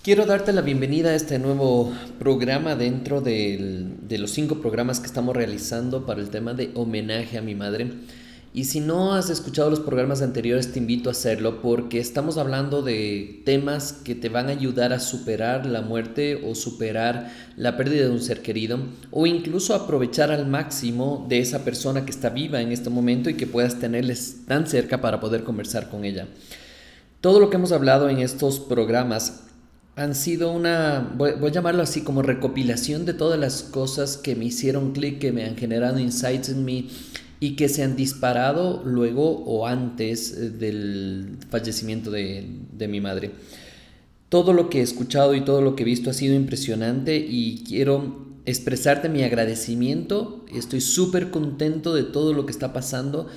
Quiero darte la bienvenida a este nuevo programa dentro de los 5 programas que estamos realizando para el tema de homenaje a mi madre. Y si no has escuchado los programas anteriores, te invito a hacerlo porque estamos hablando de temas que te van a ayudar a superar la muerte o superar la pérdida de un ser querido o incluso aprovechar al máximo de esa persona que está viva en este momento y que puedas tenerles tan cerca para poder conversar con ella. Todo lo que hemos hablado en estos programas han sido voy a llamarlo así, como recopilación de todas las cosas que me hicieron clic, que me han generado insights en mí y que se han disparado luego o antes del fallecimiento de mi madre. Todo lo que he escuchado y todo lo que he visto ha sido impresionante y quiero expresarte mi agradecimiento. Estoy súper contento de todo lo que está pasando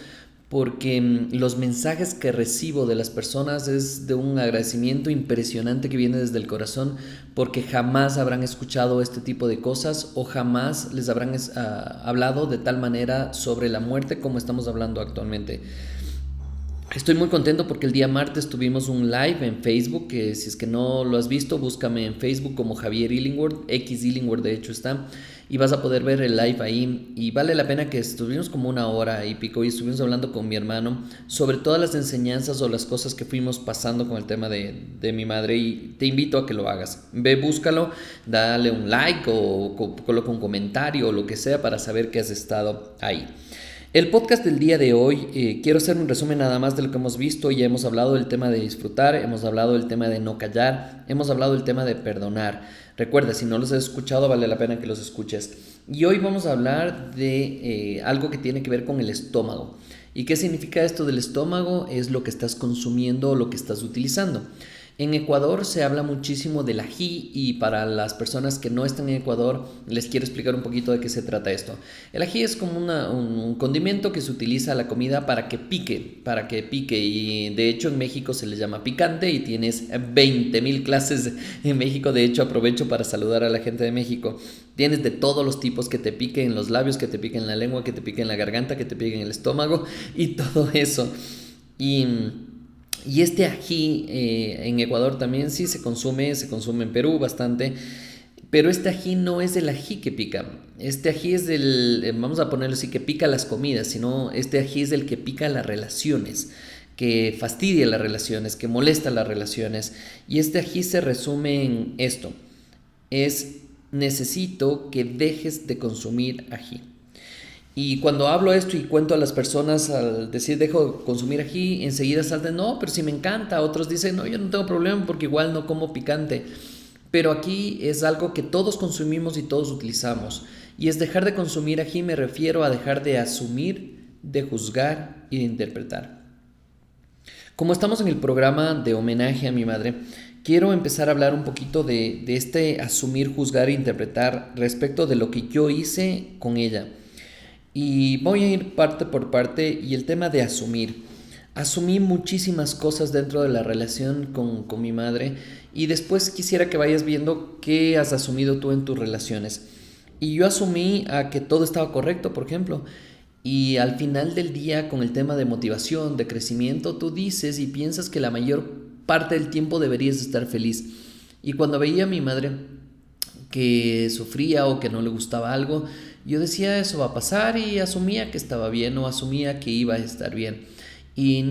porque los mensajes que recibo de las personas es de un agradecimiento impresionante que viene desde el corazón, porque jamás habrán escuchado este tipo de cosas o jamás les habrán hablado de tal manera sobre la muerte como estamos hablando actualmente. Estoy muy contento porque el día martes tuvimos un live en Facebook, que si es que no lo has visto, búscame en Facebook como Javier Illingworth, X Illingworth de hecho está, y vas a poder ver el live ahí, y vale la pena. Que estuvimos como una hora y pico y estuvimos hablando con mi hermano sobre todas las enseñanzas o las cosas que fuimos pasando con el tema de mi madre, y te invito a que lo hagas. Ve, búscalo, dale un like o coloca un comentario o lo que sea para saber que has estado ahí. El podcast del día de hoy, quiero hacer un resumen nada más de lo que hemos visto. Ya hemos hablado del tema de disfrutar, hemos hablado del tema de no callar, hemos hablado del tema de perdonar. Recuerda, si no los has escuchado, vale la pena que los escuches. Y hoy vamos a hablar de algo que tiene que ver con el estómago. ¿Y qué significa esto del estómago? Es lo que estás consumiendo o lo que estás utilizando. En Ecuador se habla muchísimo del ají, y para las personas que no están en Ecuador les quiero explicar un poquito de qué se trata esto. El ají es como un condimento que se utiliza a la comida para que pique, y de hecho en México se le llama picante y tienes 20,000 clases en México. De hecho, aprovecho para saludar a la gente de México. Tienes de todos los tipos: que te pique en los labios, que te pique en la lengua, que te pique en la garganta, que te pique en el estómago y todo eso. Y este ají en Ecuador también sí se consume en Perú bastante, pero este ají no es el ají que pica. Este ají es vamos a ponerlo así, que pica las comidas, sino este ají es el que pica las relaciones, que fastidia las relaciones, que molesta las relaciones. Y este ají se resume en esto: necesito que dejes de consumir ají. Y cuando hablo esto y cuento a las personas, al decir dejo de consumir ají, enseguida saltan: no, pero si me encanta. Otros dicen: no, yo no tengo problema porque igual no como picante. Pero aquí es algo que todos consumimos y todos utilizamos. Y es dejar de consumir ají, me refiero a dejar de asumir, de juzgar y de interpretar. Como estamos en el programa de homenaje a mi madre, quiero empezar a hablar un poquito de este asumir, juzgar e interpretar respecto de lo que yo hice con ella. Y voy a ir parte por parte. Y el tema de asumir. Asumí muchísimas cosas dentro de la relación con mi madre, y después quisiera que vayas viendo qué has asumido tú en tus relaciones. Y yo asumí a que todo estaba correcto, por ejemplo. Y al final del día, con el tema de motivación, de crecimiento, tú dices y piensas que la mayor parte del tiempo deberías estar feliz. Y cuando veía a mi madre que sufría o que no le gustaba algo, yo decía: eso va a pasar, y asumía que estaba bien o asumía que iba a estar bien. Y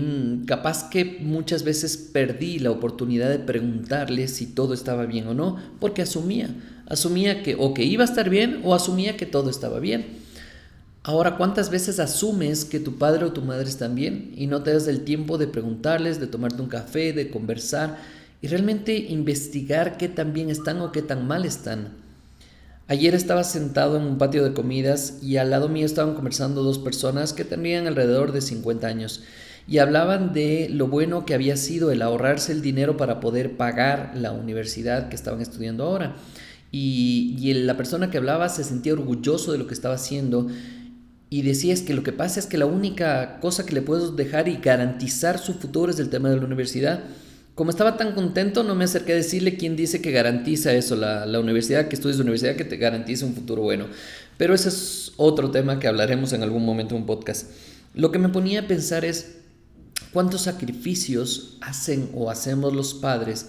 capaz que muchas veces perdí la oportunidad de preguntarle si todo estaba bien o no, porque asumía que o que iba a estar bien o asumía que todo estaba bien. Ahora, ¿cuántas veces asumes que tu padre o tu madre están bien y no te das el tiempo de preguntarles, de tomarte un café, de conversar y realmente investigar qué tan bien están o qué tan mal están? Ayer estaba sentado en un patio de comidas y al lado mío estaban conversando dos personas que tenían alrededor de 50 años y hablaban de lo bueno que había sido el ahorrarse el dinero para poder pagar la universidad que estaban estudiando ahora. Y la persona que hablaba se sentía orgulloso de lo que estaba haciendo, y decía: es que lo que pasa es que la única cosa que le puedo dejar y garantizar su futuro es el tema de la universidad. Como estaba tan contento, no me acerqué a decirle quién dice que garantiza eso, la universidad, que estudies de universidad, que te garantiza un futuro bueno. Pero ese es otro tema que hablaremos en algún momento en un podcast. Lo que me ponía a pensar es cuántos sacrificios hacen o hacemos los padres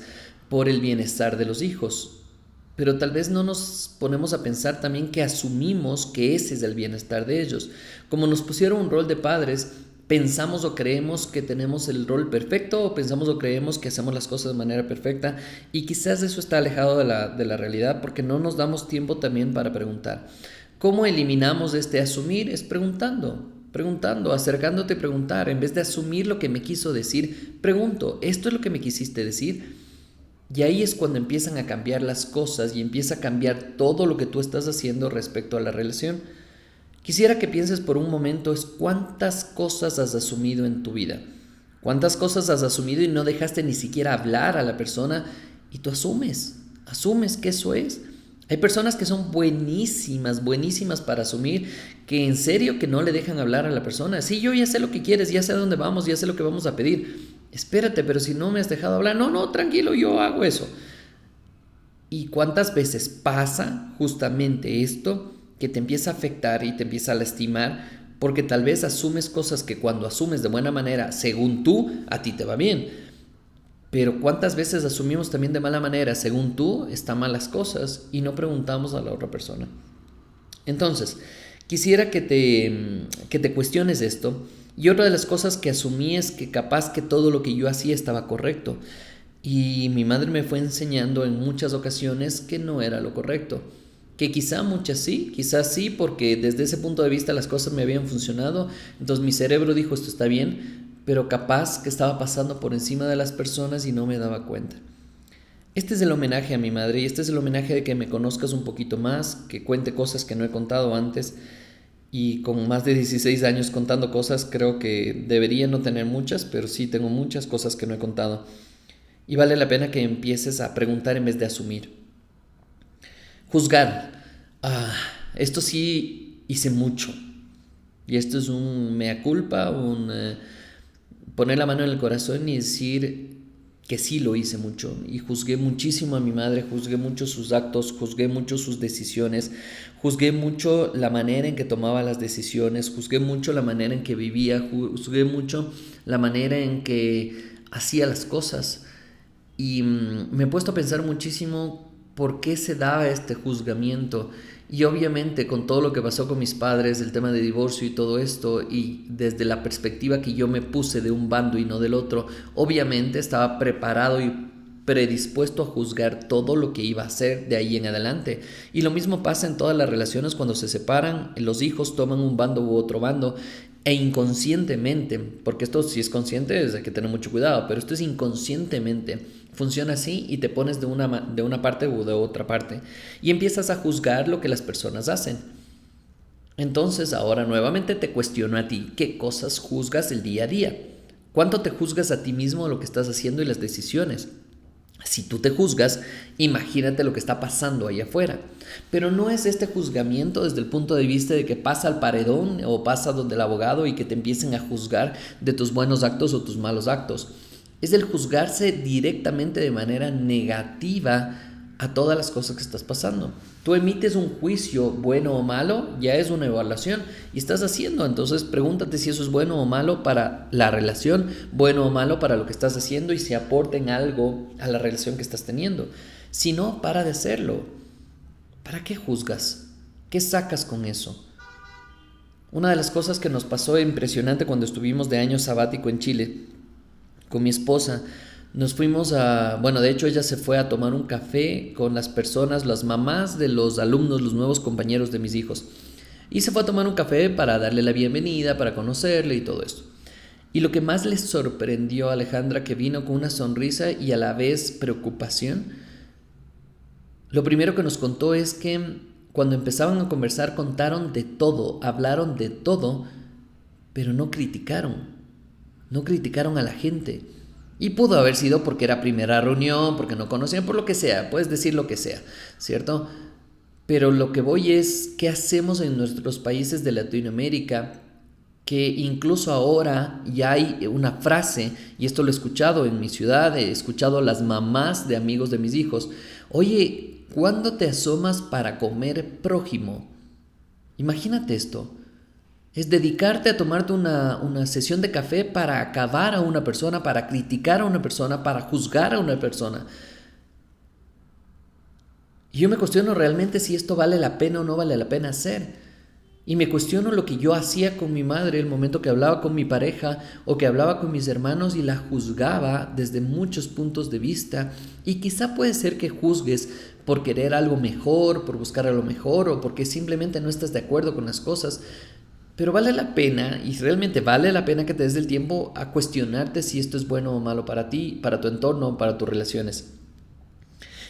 por el bienestar de los hijos. Pero tal vez no nos ponemos a pensar también que asumimos que ese es el bienestar de ellos. Como nos pusieron un rol de padres, pensamos o creemos que tenemos el rol perfecto, o pensamos o creemos que hacemos las cosas de manera perfecta, y quizás eso está alejado de la realidad porque no nos damos tiempo también para preguntar. ¿Cómo eliminamos este asumir? Es preguntando, acercándote a preguntar. En vez de asumir lo que me quiso decir, pregunto, ¿esto es lo que me quisiste decir? Y ahí es cuando empiezan a cambiar las cosas y empieza a cambiar todo lo que tú estás haciendo respecto a la relación. Quisiera que pienses por un momento es cuántas cosas has asumido en tu vida. Cuántas cosas has asumido y no dejaste ni siquiera hablar a la persona y tú asumes que eso es. Hay personas que son buenísimas para asumir, que en serio que no le dejan hablar a la persona. Sí, yo ya sé lo que quieres, ya sé a dónde vamos, ya sé lo que vamos a pedir. Espérate, pero si no me has dejado hablar, no, tranquilo, yo hago eso. ¿Y cuántas veces pasa justamente esto que te empieza a afectar y te empieza a lastimar? Porque tal vez asumes cosas que cuando asumes de buena manera, según tú, a ti te va bien. Pero ¿cuántas veces asumimos también de mala manera, según tú, están malas cosas y no preguntamos a la otra persona? Entonces, quisiera que te cuestiones esto. Y otra de las cosas que asumí es que capaz que todo lo que yo hacía estaba correcto. Y mi madre me fue enseñando en muchas ocasiones que no era lo correcto. Que quizás sí, porque desde ese punto de vista las cosas me habían funcionado. Entonces mi cerebro dijo, esto está bien, pero capaz que estaba pasando por encima de las personas y no me daba cuenta. Este es el homenaje a mi madre y este es el homenaje de que me conozcas un poquito más, que cuente cosas que no he contado antes. Y con más de 16 años contando cosas, creo que debería no tener muchas, pero sí tengo muchas cosas que no he contado. Y vale la pena que empieces a preguntar en vez de asumir. Juzgar. Esto sí hice mucho. Y esto es un mea culpa, poner la mano en el corazón y decir que sí lo hice mucho. Y juzgué muchísimo a mi madre, juzgué mucho sus actos, juzgué mucho sus decisiones, juzgué mucho la manera en que tomaba las decisiones, juzgué mucho la manera en que vivía, juzgué mucho la manera en que hacía las cosas. Y me he puesto a pensar muchísimo por qué se daba este juzgamiento. Y obviamente con todo lo que pasó con mis padres, el tema de divorcio y todo esto, y desde la perspectiva que yo me puse de un bando y no del otro, obviamente estaba preparado y predispuesto a juzgar todo lo que iba a hacer de ahí en adelante. Y lo mismo pasa en todas las relaciones cuando se separan, los hijos toman un bando u otro bando, e inconscientemente, porque esto si es consciente hay que tener mucho cuidado, pero esto es inconscientemente, funciona así y te pones de una parte u de otra parte y empiezas a juzgar lo que las personas hacen. Entonces ahora nuevamente te cuestiono a ti, ¿qué cosas juzgas el día a día? ¿Cuánto te juzgas a ti mismo lo que estás haciendo y las decisiones? Si tú te juzgas, imagínate lo que está pasando ahí afuera. Pero no es este juzgamiento desde el punto de vista de que pasa al paredón o pasa donde el abogado y que te empiecen a juzgar de tus buenos actos o tus malos actos. Es el juzgarse directamente de manera negativa a todas las cosas que estás pasando. Tú emites un juicio bueno o malo, ya es una evaluación y estás haciendo, entonces pregúntate si eso es bueno o malo para la relación, bueno o malo para lo que estás haciendo y si aporta en algo a la relación que estás teniendo. Si no, para de hacerlo. ¿Para qué juzgas? ¿Qué sacas con eso? Una de las cosas que nos pasó impresionante cuando estuvimos de año sabático en Chile con mi esposa, nos fuimos de hecho ella se fue a tomar un café con las personas, las mamás de los alumnos, los nuevos compañeros de mis hijos. Y se fue a tomar un café para darle la bienvenida, para conocerle y todo esto. Y lo que más les sorprendió a Alejandra, que vino con una sonrisa y a la vez preocupación, lo primero que nos contó es que cuando empezaban a conversar contaron de todo, hablaron de todo, pero no criticaron a la gente. Y pudo haber sido porque era primera reunión, porque no conocían, por lo que sea, puedes decir lo que sea, ¿cierto? Pero lo que voy es, ¿qué hacemos en nuestros países de Latinoamérica? Que incluso ahora ya hay una frase, y esto lo he escuchado en mi ciudad, he escuchado a las mamás de amigos de mis hijos, oye, ¿cuándo te asomas para comer prójimo? Imagínate esto. Es dedicarte a tomarte una sesión de café para acabar a una persona, para criticar a una persona, para juzgar a una persona. Y yo me cuestiono realmente si esto vale la pena o no vale la pena hacer. Y me cuestiono lo que yo hacía con mi madre el momento que hablaba con mi pareja o que hablaba con mis hermanos y la juzgaba desde muchos puntos de vista. Y quizá puede ser que juzgues por querer algo mejor, por buscar algo mejor o porque simplemente no estás de acuerdo con las cosas. Pero vale la pena, y realmente vale la pena que te des el tiempo a cuestionarte si esto es bueno o malo para ti, para tu entorno, para tus relaciones.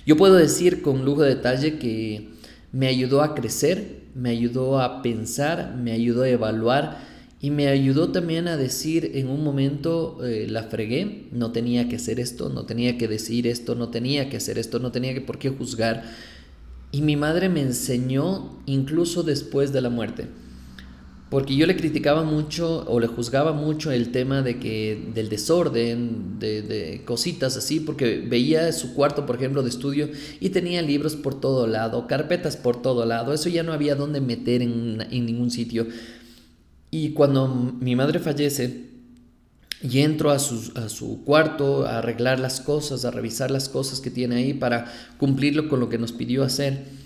Yo puedo decir con lujo de detalle que me ayudó a crecer, me ayudó a pensar, me ayudó a evaluar y me ayudó también a decir en un momento la fregué, no tenía que hacer esto, no tenía que decir esto, no tenía que hacer esto, no tenía que por qué juzgar. Y mi madre me enseñó incluso después de la muerte. Porque yo le criticaba mucho o le juzgaba mucho el tema del desorden, de cositas así, porque veía su cuarto, por ejemplo, de estudio y tenía libros por todo lado, carpetas por todo lado, eso ya no había dónde meter en ningún sitio. Y cuando mi madre fallece y entro a su cuarto a arreglar las cosas, a revisar las cosas que tiene ahí para cumplirlo con lo que nos pidió hacer,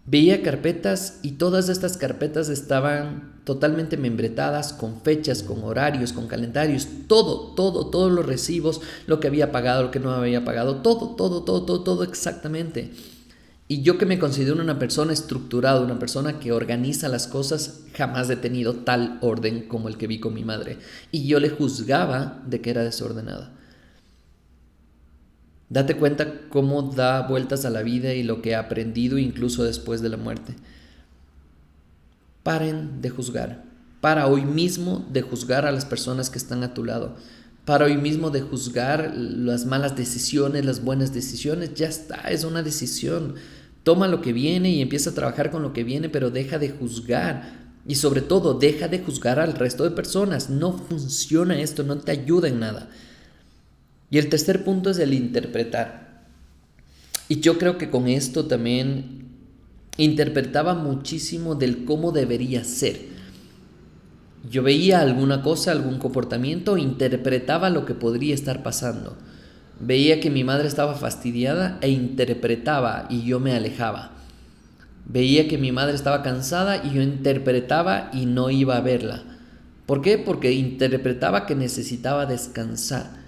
veía carpetas y todas estas carpetas estaban totalmente membretadas con fechas, con horarios, con calendarios, todos los recibos, lo que había pagado, lo que no había pagado, todo exactamente. Y yo que me considero una persona estructurada, una persona que organiza las cosas, jamás he tenido tal orden como el que vi con mi madre. Y yo le juzgaba de que era desordenada. Date cuenta cómo da vueltas a la vida y lo que he aprendido incluso después de la muerte. Paren de juzgar. Para hoy mismo de juzgar a las personas que están a tu lado. Para hoy mismo de juzgar las malas decisiones, las buenas decisiones. Ya está, es una decisión. Toma lo que viene y empieza a trabajar con lo que viene, pero deja de juzgar. Y sobre todo, deja de juzgar al resto de personas. No funciona esto, no te ayuda en nada. Y el tercer punto es el interpretar. Y yo creo que con esto también interpretaba muchísimo del cómo debería ser. Yo veía alguna cosa, algún comportamiento, interpretaba lo que podría estar pasando. Veía que mi madre estaba fastidiada e interpretaba y yo me alejaba. Veía que mi madre estaba cansada y yo interpretaba y no iba a verla. ¿Por qué? Porque interpretaba que necesitaba descansar.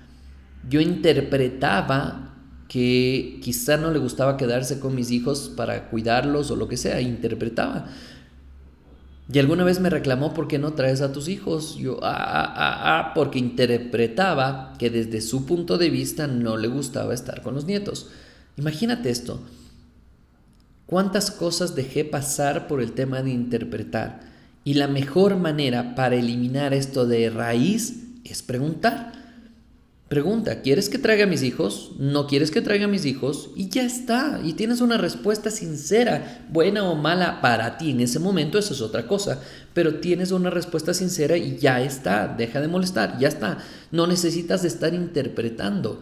Yo interpretaba que quizá no le gustaba quedarse con mis hijos para cuidarlos o lo que sea, interpretaba. Y alguna vez me reclamó: ¿por qué no traes a tus hijos? Yo, porque interpretaba que desde su punto de vista no le gustaba estar con los nietos. Imagínate esto. ¿Cuántas cosas dejé pasar por el tema de interpretar? Y la mejor manera para eliminar esto de raíz es preguntar. Pregunta: ¿quieres que traiga a mis hijos? ¿No quieres que traiga a mis hijos? Y ya está. Y tienes una respuesta sincera, buena o mala para ti en ese momento, eso es otra cosa. Pero tienes una respuesta sincera y ya está. Deja de molestar, ya está. No necesitas estar interpretando.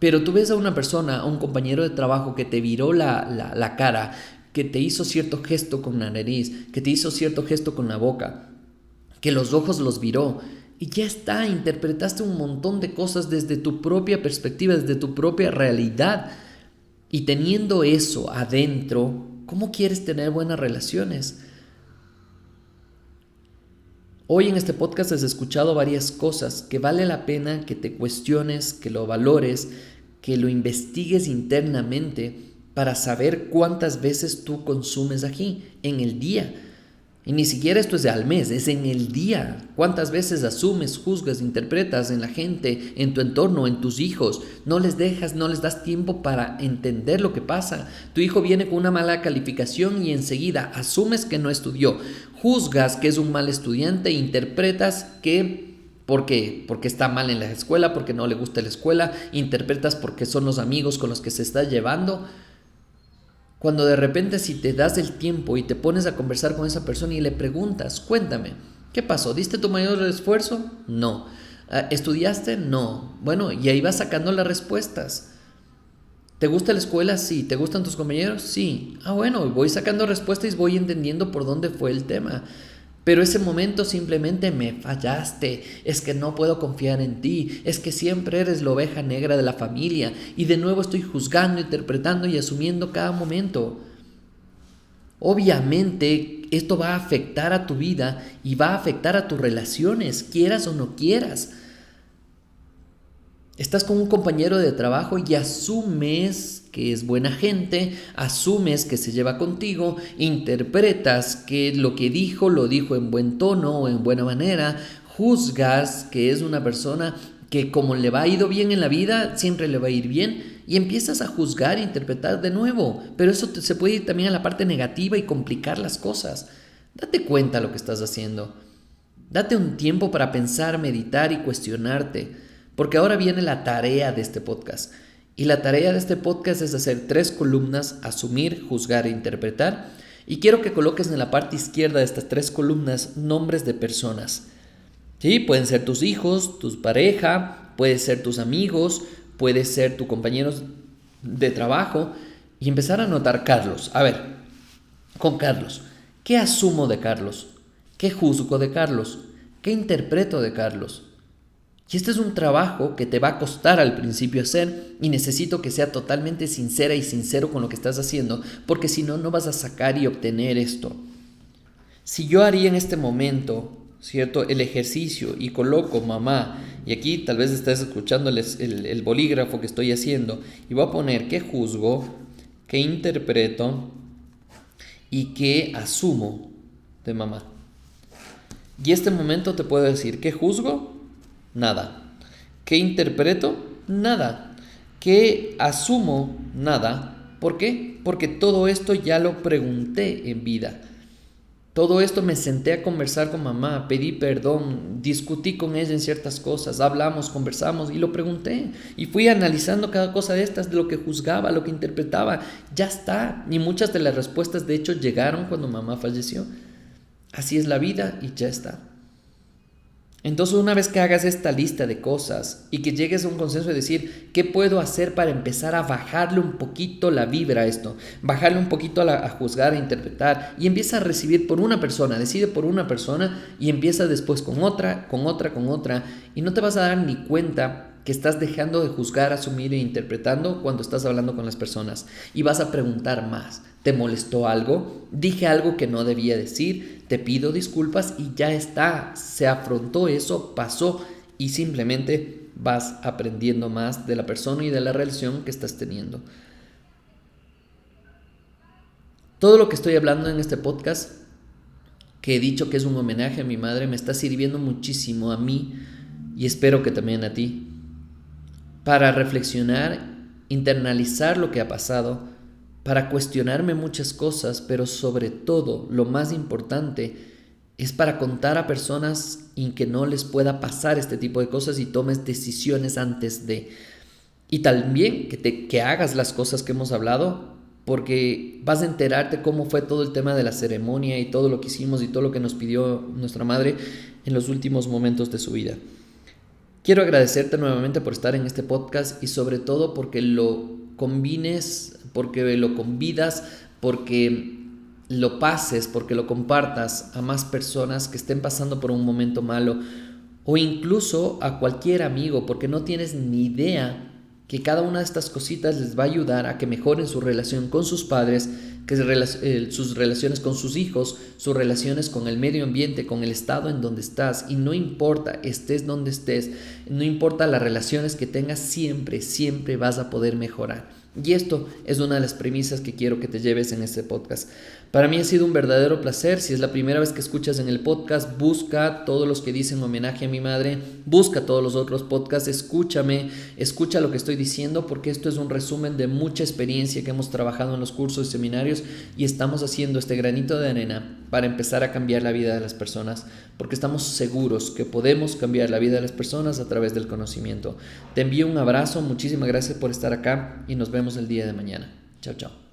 Pero tú ves a una persona, a un compañero de trabajo que te viró la cara, que te hizo cierto gesto con la nariz, que te hizo cierto gesto con la boca, que los ojos los viró. Y ya está, interpretaste un montón de cosas desde tu propia perspectiva, desde tu propia realidad. Y teniendo eso adentro, ¿cómo quieres tener buenas relaciones? Hoy en este podcast has escuchado varias cosas que vale la pena que te cuestiones, que lo valores, que lo investigues internamente para saber cuántas veces tú consumes aquí en el día. Y ni siquiera esto es de al mes, es en el día. ¿Cuántas veces asumes, juzgas, interpretas en la gente, en tu entorno, en tus hijos? No les das tiempo para entender lo que pasa. Tu hijo viene con una mala calificación y enseguida asumes que no estudió. Juzgas que es un mal estudiante e interpretas que ¿por qué? Porque está mal en la escuela, porque no le gusta la escuela. Interpretas porque son los amigos con los que se está llevando. Cuando de repente, si te das el tiempo y te pones a conversar con esa persona y le preguntas: cuéntame, ¿qué pasó? ¿Diste tu mayor esfuerzo? No. ¿Estudiaste? No. Bueno, y ahí vas sacando las respuestas. ¿Te gusta la escuela? Sí. ¿Te gustan tus compañeros? Sí. Bueno, voy sacando respuestas y voy entendiendo por dónde fue el tema. pero ese momento simplemente me fallaste, es que no puedo confiar en ti, es que siempre eres la oveja negra de la familia y de nuevo estoy juzgando, interpretando y asumiendo cada momento. Obviamente esto va a afectar a tu vida y va a afectar a tus relaciones, quieras o no quieras. Estás con un compañero de trabajo y asumes que es buena gente, asumes que se lleva contigo, interpretas que lo que dijo lo dijo en buen tono o en buena manera, juzgas que es una persona que como le va a ido bien en la vida, siempre le va a ir bien y empiezas a juzgar e interpretar de nuevo. Pero eso se puede ir también a la parte negativa y complicar las cosas. Date cuenta de lo que estás haciendo. Date un tiempo para pensar, meditar y cuestionarte. Porque ahora viene la tarea de este podcast. Y la tarea de este podcast es hacer 3 columnas: asumir, juzgar e interpretar. Y quiero que coloques en la parte izquierda de estas 3 columnas nombres de personas. ¿Sí? Pueden ser tus hijos, tu pareja, pueden ser tus amigos, puede ser tus compañeros de trabajo. Y empezar a anotar Carlos. A ver, con Carlos, ¿qué asumo de Carlos? ¿Qué juzgo de Carlos? ¿Qué interpreto de Carlos? Y este es un trabajo que te va a costar al principio hacer y necesito que sea totalmente sincera y sincero con lo que estás haciendo, porque si no, no vas a sacar y obtener esto. Si yo haría en este momento, ¿cierto?, el ejercicio y coloco mamá, y aquí tal vez estás escuchando el bolígrafo que estoy haciendo, y voy a poner qué juzgo, qué interpreto y qué asumo de mamá. Y este momento te puedo decir qué juzgo. Nada. ¿Qué interpreto? Nada. ¿Qué asumo? Nada. ¿Por qué? Porque todo esto ya lo pregunté en vida. Todo esto me senté a conversar con mamá, pedí perdón, discutí con ella en ciertas cosas, hablamos, conversamos y lo pregunté. Y fui analizando cada cosa de estas, de lo que juzgaba, lo que interpretaba. Ya está. Y muchas de las respuestas de hecho llegaron cuando mamá falleció. Así es la vida y ya está. Entonces, una vez que hagas esta lista de cosas y que llegues a un consenso de decir, ¿qué puedo hacer para empezar a bajarle un poquito la vibra a esto? Bajarle un poquito a juzgar, a interpretar, y empieza a recibir por una persona, decide por una persona y empieza después con otra, y no te vas a dar ni cuenta que estás dejando de juzgar, asumir e interpretando cuando estás hablando con las personas. Y vas a preguntar más. ¿Te molestó algo? ¿Dije algo que no debía decir? Te pido disculpas y ya está. Se afrontó eso, pasó y simplemente vas aprendiendo más de la persona y de la relación que estás teniendo. Todo lo que estoy hablando en este podcast, que he dicho que es un homenaje a mi madre, me está sirviendo muchísimo a mí y espero que también a ti, para reflexionar, internalizar lo que ha pasado, para cuestionarme muchas cosas, pero sobre todo, lo más importante, es para contar a personas en que no les pueda pasar este tipo de cosas y tomes decisiones antes de. Y también que hagas las cosas que hemos hablado, porque vas a enterarte cómo fue todo el tema de la ceremonia y todo lo que hicimos y todo lo que nos pidió nuestra madre en los últimos momentos de su vida. Quiero agradecerte nuevamente por estar en este podcast y sobre todo porque lo combines, porque lo convidas, porque lo pases, porque lo compartas a más personas que estén pasando por un momento malo o incluso a cualquier amigo, porque no tienes ni idea que cada una de estas cositas les va a ayudar a que mejoren su relación con sus padres, que sus relaciones con sus hijos, sus relaciones con el medio ambiente, con el estado en donde estás. Y no importa, estés donde estés, no importa las relaciones que tengas, siempre vas a poder mejorar. Y esto es una de las premisas que quiero que te lleves en este podcast. Para mí ha sido un verdadero placer. Si es la primera vez que escuchas en el podcast, busca todos los que dicen homenaje a mi madre, busca todos los otros podcasts, escúchame, escucha lo que estoy diciendo, porque esto es un resumen de mucha experiencia que hemos trabajado en los cursos y seminarios y estamos haciendo este granito de arena para empezar a cambiar la vida de las personas, porque estamos seguros que podemos cambiar la vida de las personas a través del conocimiento. Te envío un abrazo, muchísimas gracias por estar acá y nos vemos el día de mañana. Chao, chao.